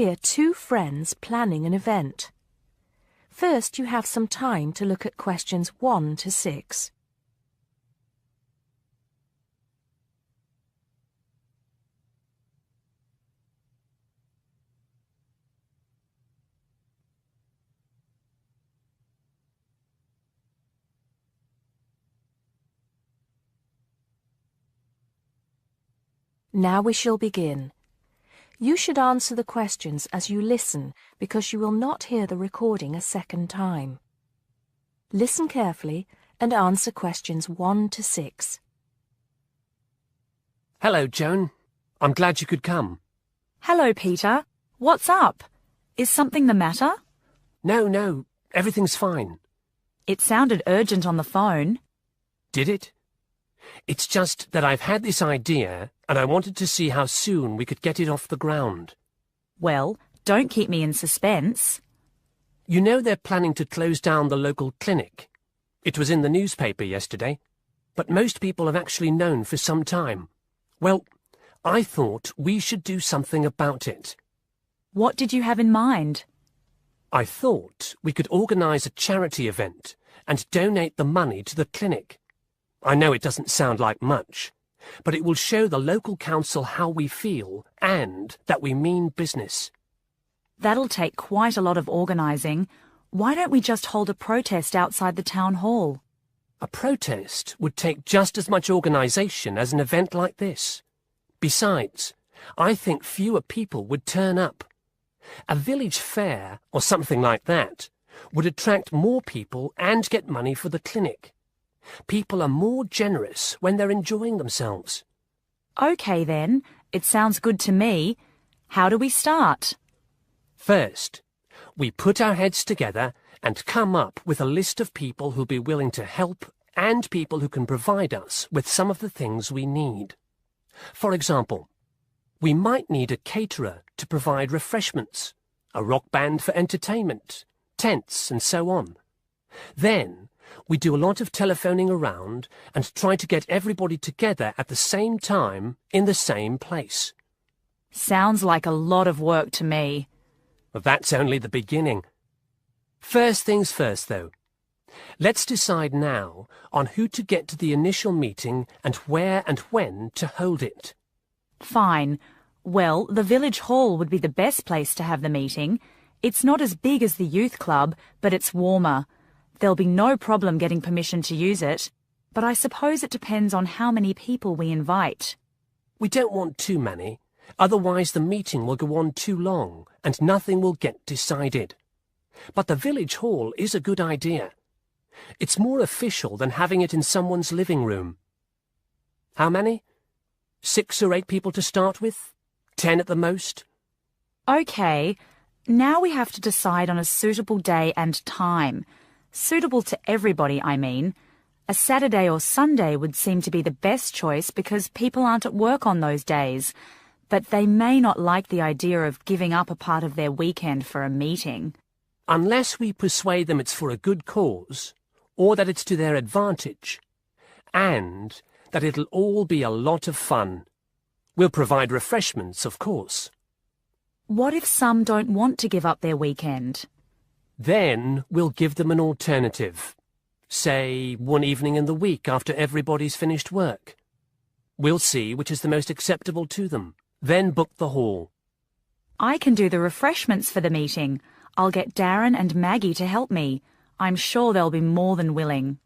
hear two friends planning an event. First, you have some time to look at questions 1 to 6. Now we shall begin. You should answer the questions as you listen because you will not hear the recording a second time. Listen carefully and answer questions 1 to 6. Hello, Joan. I'm glad you could come. Hello, Peter. What's up? Is something the matter? No, everything's fine. It sounded urgent on the phone. Did it? It's just that I've had this idea and I wanted to see how soon we could get it off the ground. Well, don't keep me in suspense. You know they're planning to close down the local clinic. It was in the newspaper yesterday, but most people have actually known for some time. Well, I thought we should do something about it. What did you have in mind? I thought we could organise a charity event and donate the money to the clinic. I know it doesn't sound like much, but it will show the local council how we feel and that we mean business. That'll take quite a lot of organising. Why don't we just hold a protest outside the town hall? A protest would take just as much organisation as an event like this. Besides, I think fewer people would turn up. A village fair, or something like that, would attract more people and get money for the clinic. People are more generous when they're enjoying themselves. OK then, it sounds good to me. How do we start? First, we put our heads together and come up with a list of people who'll be willing to help and people who can provide us with some of the things we need. For example, we might need a caterer to provide refreshments, a rock band for entertainment, tents and so on. Then, we do a lot of telephoning around and try to get everybody together at the same time in the same place. Sounds like a lot of work to me. Well, that's only the beginning. First things first, though. Let's decide now on who to get to the initial meeting and where and when to hold it. Fine. Well, the village hall would be the best place to have the meeting. It's not as big as the youth club, but it's warmer. There'll be no problem getting permission to use it, but I suppose it depends on how many people we invite. We don't want too many, otherwise the meeting will go on too long and nothing will get decided. But the village hall is a good idea. It's more official than having it in someone's living room. How many? 6 or 8 people to start with? 10 at the most? OK, now we have to decide on a suitable day and time. Suitable to everybody, I mean. A Saturday or Sunday would seem to be the best choice because people aren't at work on those days. But they may not like the idea of giving up a part of their weekend for a meeting. Unless we persuade them it's for a good cause, or that it's to their advantage, and that it'll all be a lot of fun. We'll provide refreshments, of course. What if some don't want to give up their weekend? Then we'll give them an alternative. Say, one evening in the week after everybody's finished work. We'll see which is the most acceptable to them. Then book the hall. I can do the refreshments for the meeting. I'll get Darren and Maggie to help me. I'm sure they'll be more than willing.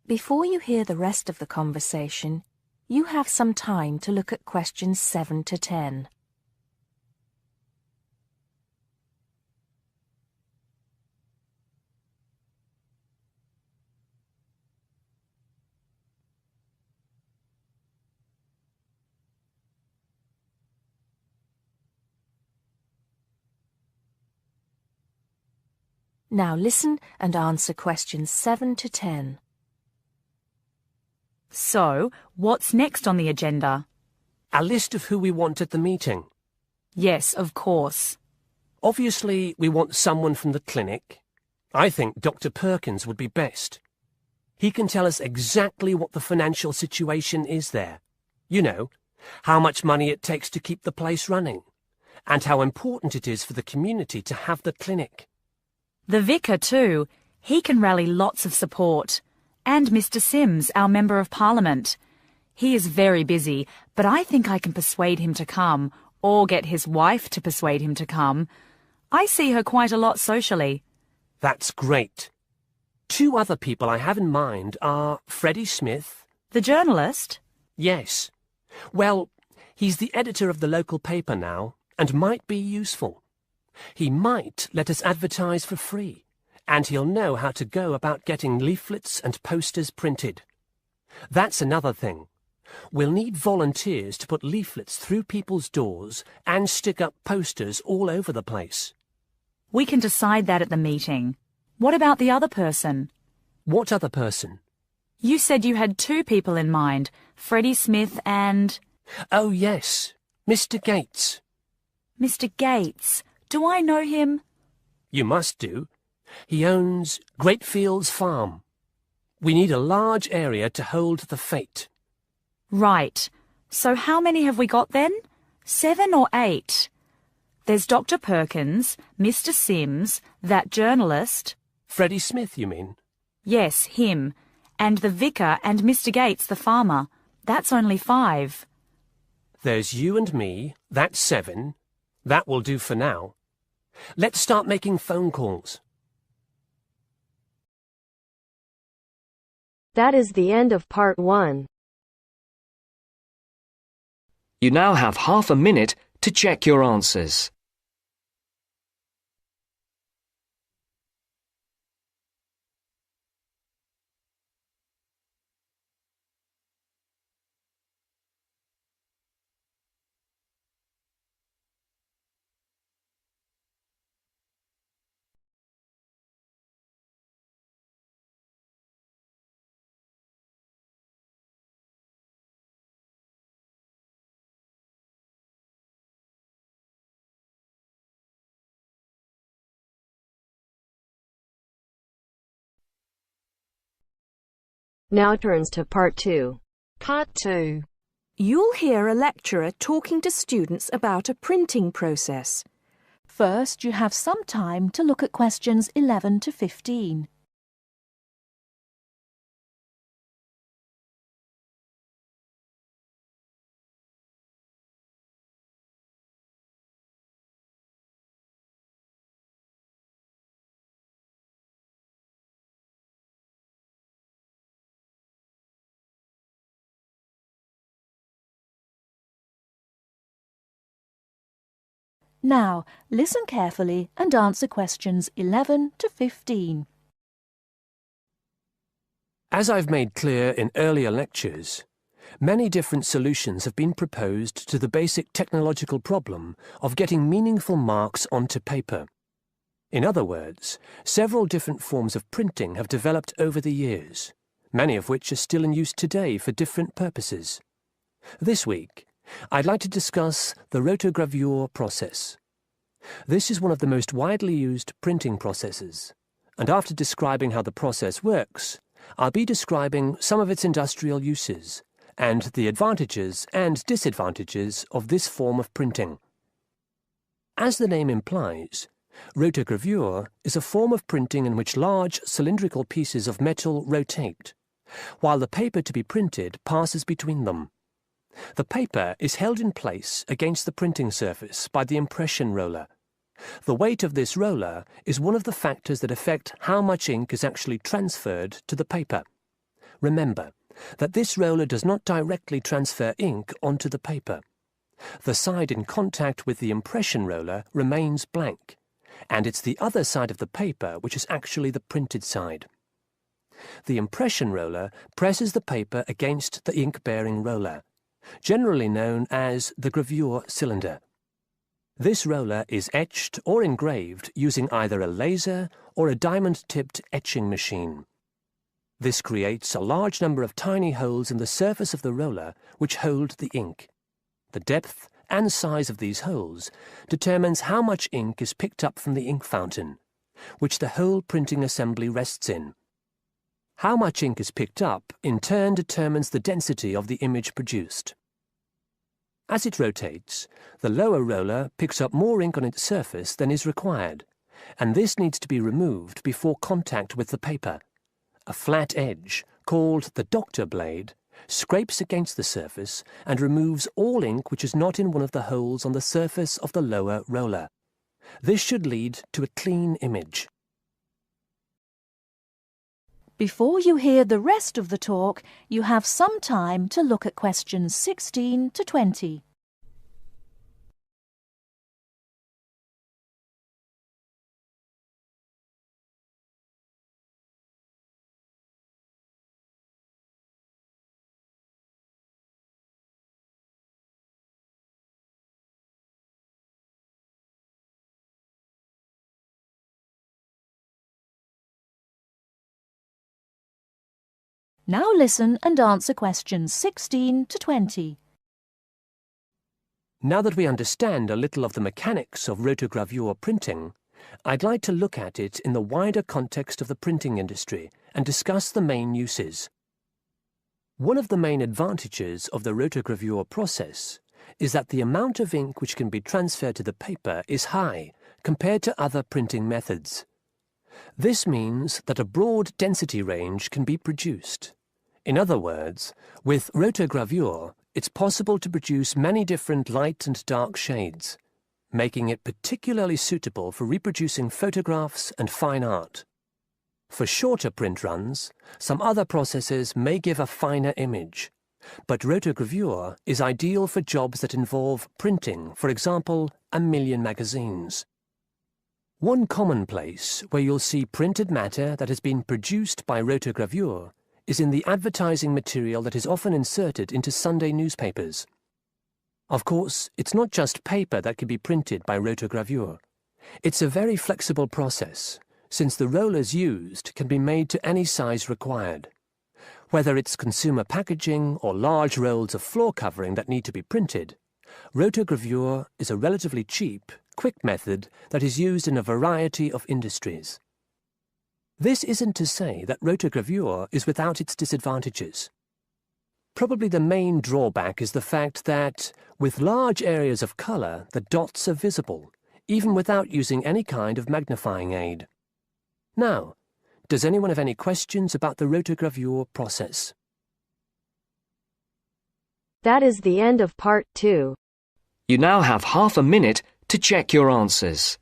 Before you hear the rest of the conversation, you have some time to look at questions 7 to 10. Now listen and answer questions 7 to 10. So, what's next on the agenda? A list of who we want at the meeting. Yes, of course. Obviously, we want someone from the clinic. I think Dr. Perkins would be best. He can tell us exactly what the financial situation is there. You know, how much money it takes to keep the place running, and how important it is for the community to have the clinic. The vicar too. He can rally lots of support. And Mr. Sims, our Member of Parliament. He is very busy, but I think I can persuade him to come, or get his wife to persuade him to come. I see her quite a lot socially. That's great. 2 other people I have in mind are Freddie Smith. The journalist? Yes. Well, he's the editor of the local paper now, and might be useful. He might let us advertise for free, and he'll know how to go about getting leaflets and posters printed. That's another thing. We'll need volunteers to put leaflets through people's doors and stick up posters all over the place. We can decide that at the meeting. What about the other person? What other person? You said you had 2 people in mind, Freddie Smith and... Oh, yes, Mr. Gates. Mr. Gates. Do I know him? You must do. He owns Greatfields Farm. We need a large area to hold the fete. Right. So how many have we got then? 7 or 8? There's Dr. Perkins, Mr. Sims, that journalist... Freddie Smith, you mean? Yes, him. And the vicar and Mr. Gates, the farmer. That's only 5. There's you and me. That's 7. That will do for now. Let's start making phone calls. That is the end of part 1. You now have half a minute to check your answers. Now turns to part 2. Part 2. You'll hear a lecturer talking to students about a printing process. First, you have some time to look at questions 11 to 15. Now, listen carefully and answer questions 11 to 15. As I've made clear in earlier lectures, many different solutions have been proposed to the basic technological problem of getting meaningful marks onto paper. In other words, several different forms of printing have developed over the years, many of which are still in use today for different purposes. This week, I'd like to discuss the rotogravure process. This is one of the most widely used printing processes, and after describing how the process works, I'll be describing some of its industrial uses and the advantages and disadvantages of this form of printing. As the name implies, rotogravure is a form of printing in which large cylindrical pieces of metal rotate, while the paper to be printed passes between them. The paper is held in place against the printing surface by the impression roller. The weight of this roller is one of the factors that affect how much ink is actually transferred to the paper. Remember that this roller does not directly transfer ink onto the paper. The side in contact with the impression roller remains blank, and it's the other side of the paper which is actually the printed side. The impression roller presses the paper against the ink-bearing roller, generally known as the gravure cylinder. This roller is etched or engraved using either a laser or a diamond-tipped etching machine. This creates a large number of tiny holes in the surface of the roller which hold the ink. The depth and size of these holes determines how much ink is picked up from the ink fountain, which the whole printing assembly rests in. How much ink is picked up, in turn, determines the density of the image produced. As it rotates, the lower roller picks up more ink on its surface than is required, and this needs to be removed before contact with the paper. A flat edge, called the doctor blade, scrapes against the surface and removes all ink which is not in one of the holes on the surface of the lower roller. This should lead to a clean image. Before you hear the rest of the talk, you have some time to look at questions 16 to 20. Now listen and answer questions 16 to 20. Now that we understand a little of the mechanics of rotogravure printing, I'd like to look at it in the wider context of the printing industry and discuss the main uses. One of the main advantages of the rotogravure process is that the amount of ink which can be transferred to the paper is high compared to other printing methods. This means that a broad density range can be produced. In other words, with rotogravure, it's possible to produce many different light and dark shades, making it particularly suitable for reproducing photographs and fine art. For shorter print runs, some other processes may give a finer image, but rotogravure is ideal for jobs that involve printing, for example, 1 million magazines. One common place where you'll see printed matter that has been produced by rotogravure is in the advertising material that is often inserted into Sunday newspapers. Of course, it's not just paper that can be printed by rotogravure. It's a very flexible process, since the rollers used can be made to any size required. Whether it's consumer packaging or large rolls of floor covering that need to be printed, rotogravure is a relatively cheap, quick method that is used in a variety of industries. This isn't to say that rotogravure is without its disadvantages. Probably the main drawback is the fact that, with large areas of colour, the dots are visible, even without using any kind of magnifying aid. Now, does anyone have any questions about the rotogravure process? That is the end of part 2. You now have half a minute to check your answers.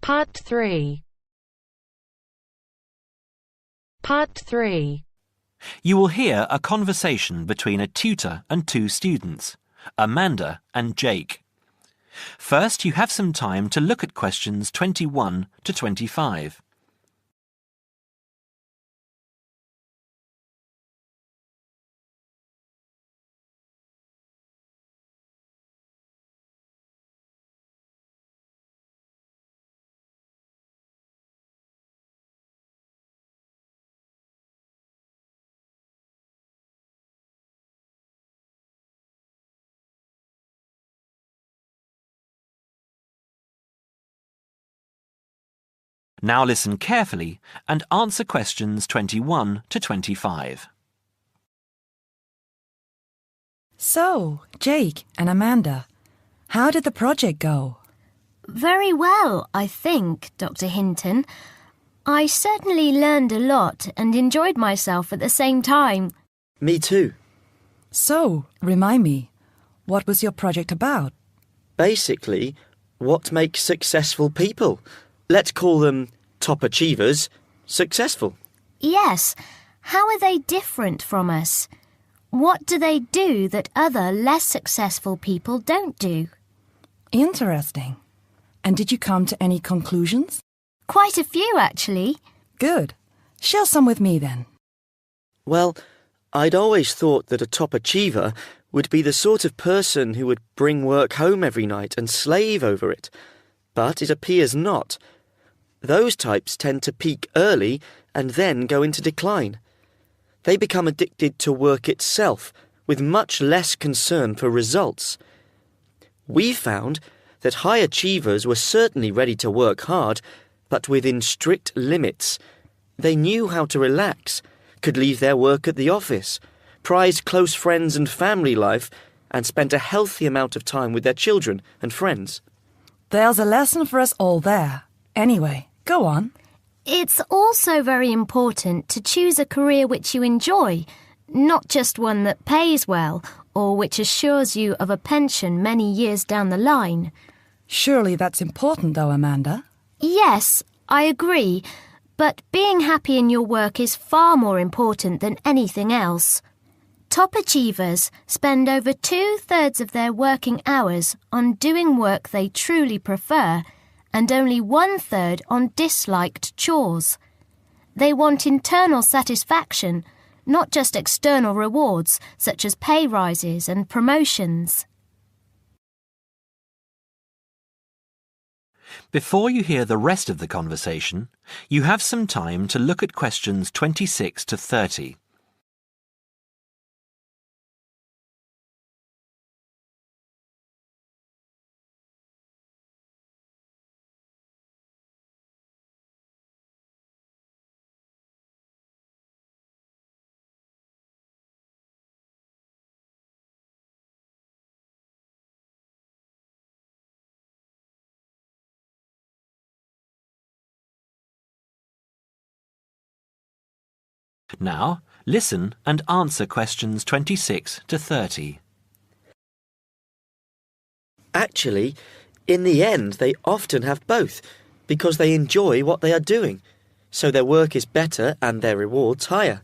Part 3. Part 3. You will hear a conversation between a tutor and 2 students, Amanda and Jake. First, you have some time to look at questions 21 to 25. Now listen carefully and answer questions 21 to 25. So, Jake and Amanda, how did the project go? Very well, I think, Dr. Hinton. I certainly learned a lot and enjoyed myself at the same time. Me too. So, remind me, what was your project about? Basically, what makes successful people? Let's call them top achievers successful. Yes. How are they different from us? What do they do that other less successful people don't do? Interesting. And did you come to any conclusions? Quite a few, actually. Good. Share some with me then. Well, I'd always thought that a top achiever would be the sort of person who would bring work home every night and slave over it. But it appears not. Those types tend to peak early and then go into decline. They become addicted to work itself, with much less concern for results. We found that high achievers were certainly ready to work hard, but within strict limits. They knew how to relax, could leave their work at the office, prized close friends and family life, and spent a healthy amount of time with their children and friends. There's a lesson for us all there. Anyway, go on. It's also very important to choose a career which you enjoy, not just one that pays well or which assures you of a pension many years down the line. Surely that's important though, Amanda. Yes, I agree, but being happy in your work is far more important than anything else. Top achievers spend over 2/3 of their working hours on doing work they truly prefer and only 1/3 on disliked chores. They want internal satisfaction, not just external rewards such as pay rises and promotions. Before you hear the rest of the conversation, you have some time to look at questions 26 to 30. Now, listen and answer questions 26 to 30. Actually, in the end, they often have both, because they enjoy what they are doing, so their work is better and their rewards higher.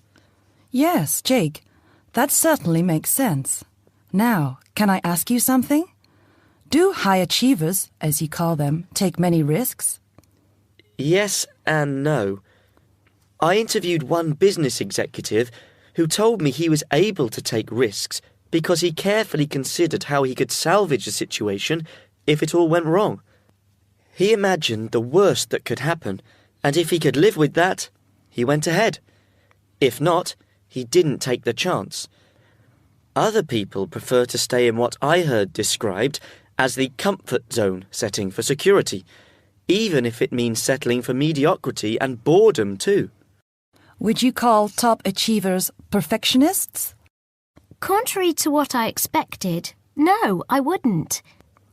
Yes, Jake, that certainly makes sense. Now, can I ask you something? Do high achievers, as you call them, take many risks? Yes and no. I interviewed one business executive who told me he was able to take risks because he carefully considered how he could salvage the situation if it all went wrong. He imagined the worst that could happen, and if he could live with that, he went ahead. If not, he didn't take the chance. Other people prefer to stay in what I heard described as the comfort zone setting for security, even if it means settling for mediocrity and boredom too. Would you call top achievers perfectionists? Contrary to what I expected, no, I wouldn't.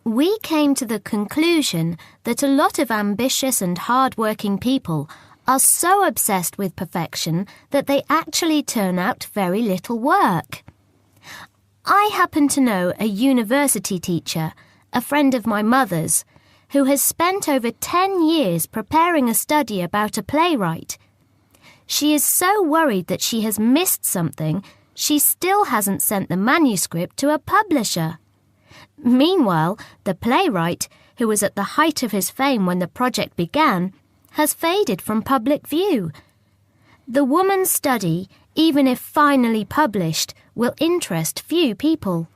We came to the conclusion that a lot of ambitious and hard-working people are so obsessed with perfection that they actually turn out very little work. I happen to know a university teacher, a friend of my mother's, who has spent over 10 years preparing a study about a playwright. She is so worried that she has missed something, she still hasn't sent the manuscript to a publisher. Meanwhile, the playwright, who was at the height of his fame when the project began, has faded from public view. The woman's study, even if finally published, will interest few people.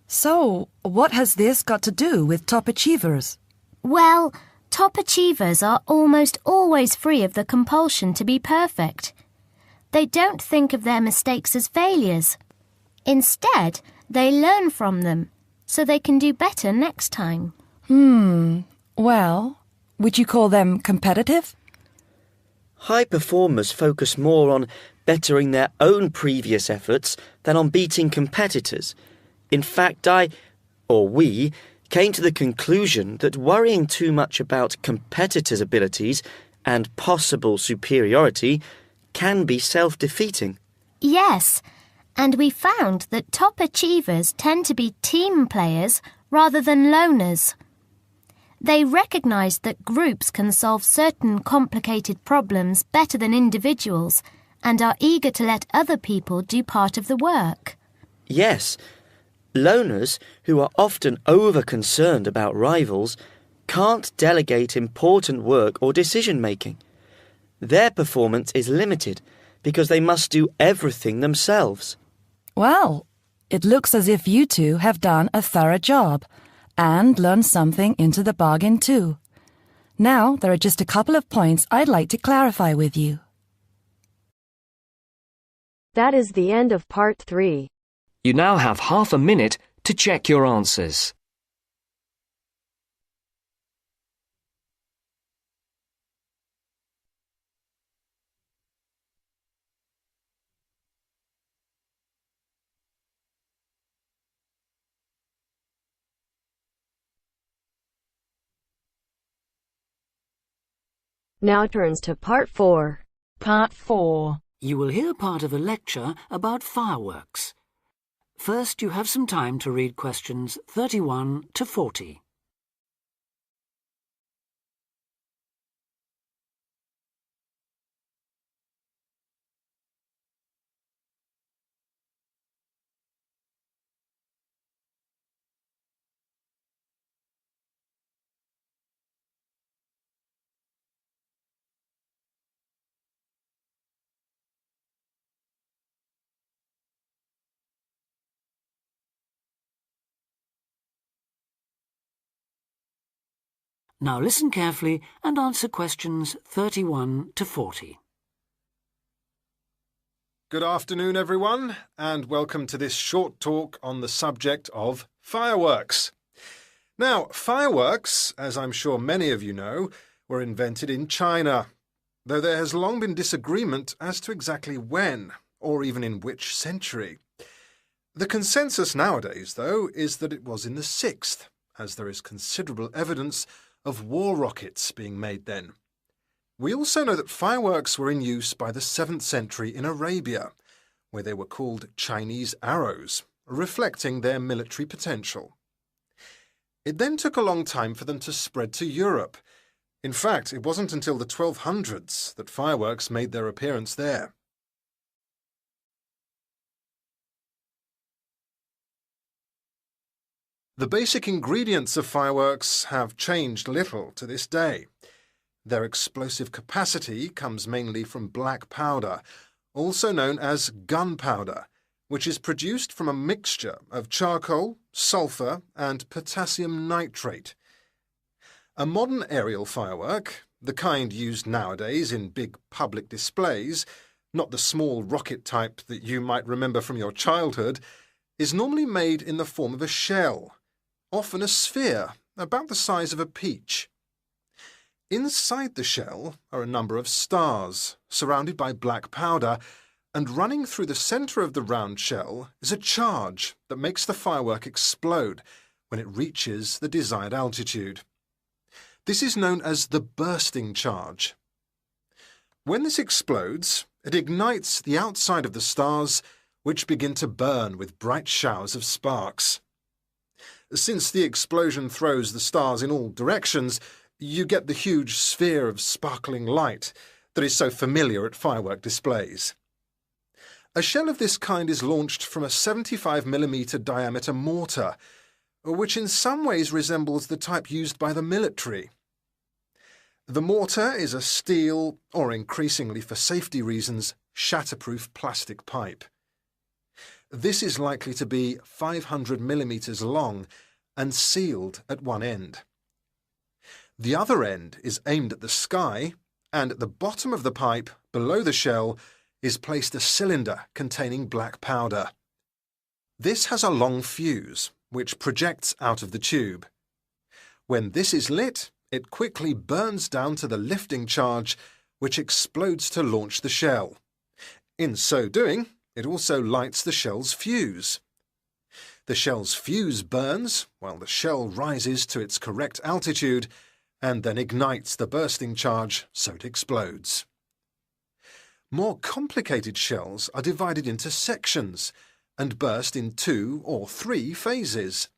So, what has this got to do with top achievers? Well, top achievers are almost always free of the compulsion to be perfect. They don't think of their mistakes as failures. Instead, they learn from them, so they can do better next time. Well, would you call them competitive? High performers focus more on bettering their own previous efforts than on beating competitors. In fact, we, came to the conclusion that worrying too much about competitors' abilities and possible superiority can be self-defeating. Yes, and we found that top achievers tend to be team players rather than loners. They recognise that groups can solve certain complicated problems better than individuals and are eager to let other people do part of the work. Yes, loners, who are often over-concerned about rivals, can't delegate important work or decision-making. Their performance is limited because they must do everything themselves. Well, it looks as if you two have done a thorough job and learned something into the bargain too. Now, there are just a couple of points I'd like to clarify with you. That is the end of part 3. You now have half a minute to check your answers. Now turns to part 4. Part 4. You will hear part of a lecture about fireworks. First, you have some time to read questions 31 to 40. Now listen carefully and answer questions 31 to 40. Good afternoon, everyone, and welcome to this short talk on the subject of fireworks. Now, fireworks, as I'm sure many of you know, were invented in China, though there has long been disagreement as to exactly when, or even in which century. The consensus nowadays, though, is that it was in the 6th, as there is considerable evidence of war rockets being made then. We also know that fireworks were in use by the 7th century in Arabia, where they were called Chinese arrows, reflecting their military potential. It then took a long time for them to spread to Europe. In fact, it wasn't until the 1200s that fireworks made their appearance there. The basic ingredients of fireworks have changed little to this day. Their explosive capacity comes mainly from black powder, also known as gunpowder, which is produced from a mixture of charcoal, sulfur, and potassium nitrate. A modern aerial firework, the kind used nowadays in big public displays, not the small rocket type that you might remember from your childhood, is normally made in the form of a shell, often a sphere about the size of a peach. Inside the shell are a number of stars, surrounded by black powder, and running through the centre of the round shell is a charge that makes the firework explode when it reaches the desired altitude. This is known as the bursting charge. When this explodes, it ignites the outside of the stars, which begin to burn with bright showers of sparks. Since the explosion throws the stars in all directions, you get the huge sphere of sparkling light that is so familiar at firework displays. A shell of this kind is launched from a 75mm diameter mortar, which in some ways resembles the type used by the military. The mortar is a steel, or increasingly for safety reasons, shatterproof plastic pipe. This is likely to be 500mm long and sealed at one end. The other end is aimed at the sky, and at the bottom of the pipe, below the shell, is placed a cylinder containing black powder. This has a long fuse, which projects out of the tube. When this is lit, it quickly burns down to the lifting charge, which explodes to launch the shell. In so doing, it also lights the shell's fuse. The shell's fuse burns while the shell rises to its correct altitude and then ignites the bursting charge so it explodes. More complicated shells are divided into sections and burst in 2 or 3 phases.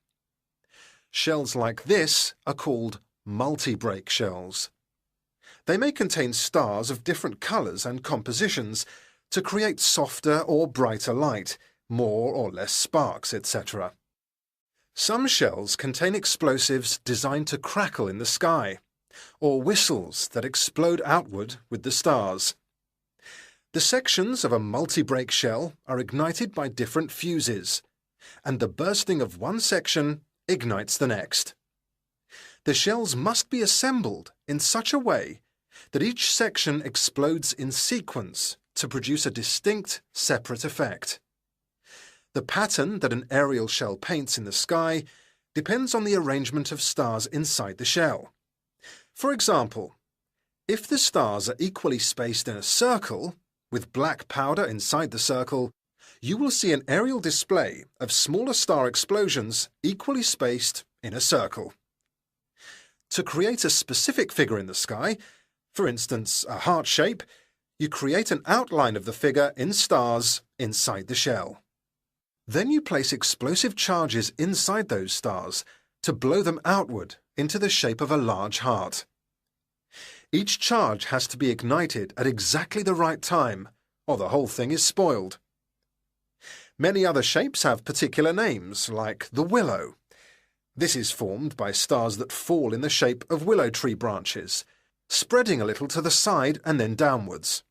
Shells like this are called multi-break shells. They may contain stars of different colours and compositions to create softer or brighter light, more or less sparks, etc. Some shells contain explosives designed to crackle in the sky, or whistles that explode outward with the stars. The sections of a multi-break shell are ignited by different fuses, and the bursting of one section ignites the next. The shells must be assembled in such a way that each section explodes in sequence to produce a distinct, separate effect. The pattern that an aerial shell paints in the sky depends on the arrangement of stars inside the shell. For example, if the stars are equally spaced in a circle, with black powder inside the circle, you will see an aerial display of smaller star explosions equally spaced in a circle. To create a specific figure in the sky, for instance a heart shape, you create an outline of the figure in stars inside the shell. Then you place explosive charges inside those stars to blow them outward into the shape of a large heart. Each charge has to be ignited at exactly the right time, or the whole thing is spoiled. Many other shapes have particular names, like the willow. This is formed by stars that fall in the shape of willow tree branches, spreading a little to the side and then downwards.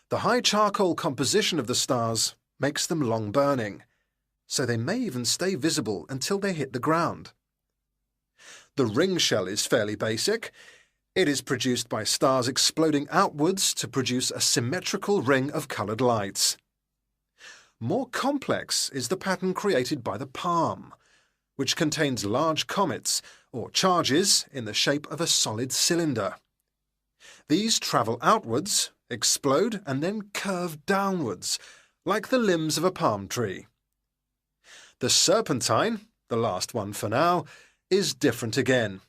The high charcoal composition of the stars makes them long burning, so they may even stay visible until they hit the ground. The ring shell is fairly basic. It is produced by stars exploding outwards to produce a symmetrical ring of coloured lights. More complex is the pattern created by the palm, which contains large comets or charges in the shape of a solid cylinder. These travel outwards, explode and then curve downwards, like the limbs of a palm tree. The serpentine, the last one for now, is different again.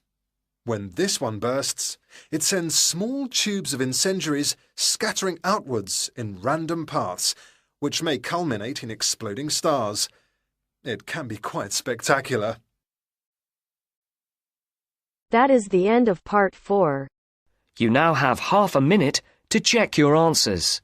When this one bursts, it sends small tubes of incendiaries scattering outwards in random paths, which may culminate in exploding stars. It can be quite spectacular. That is the end of part 4. You now have half a minute to check your answers.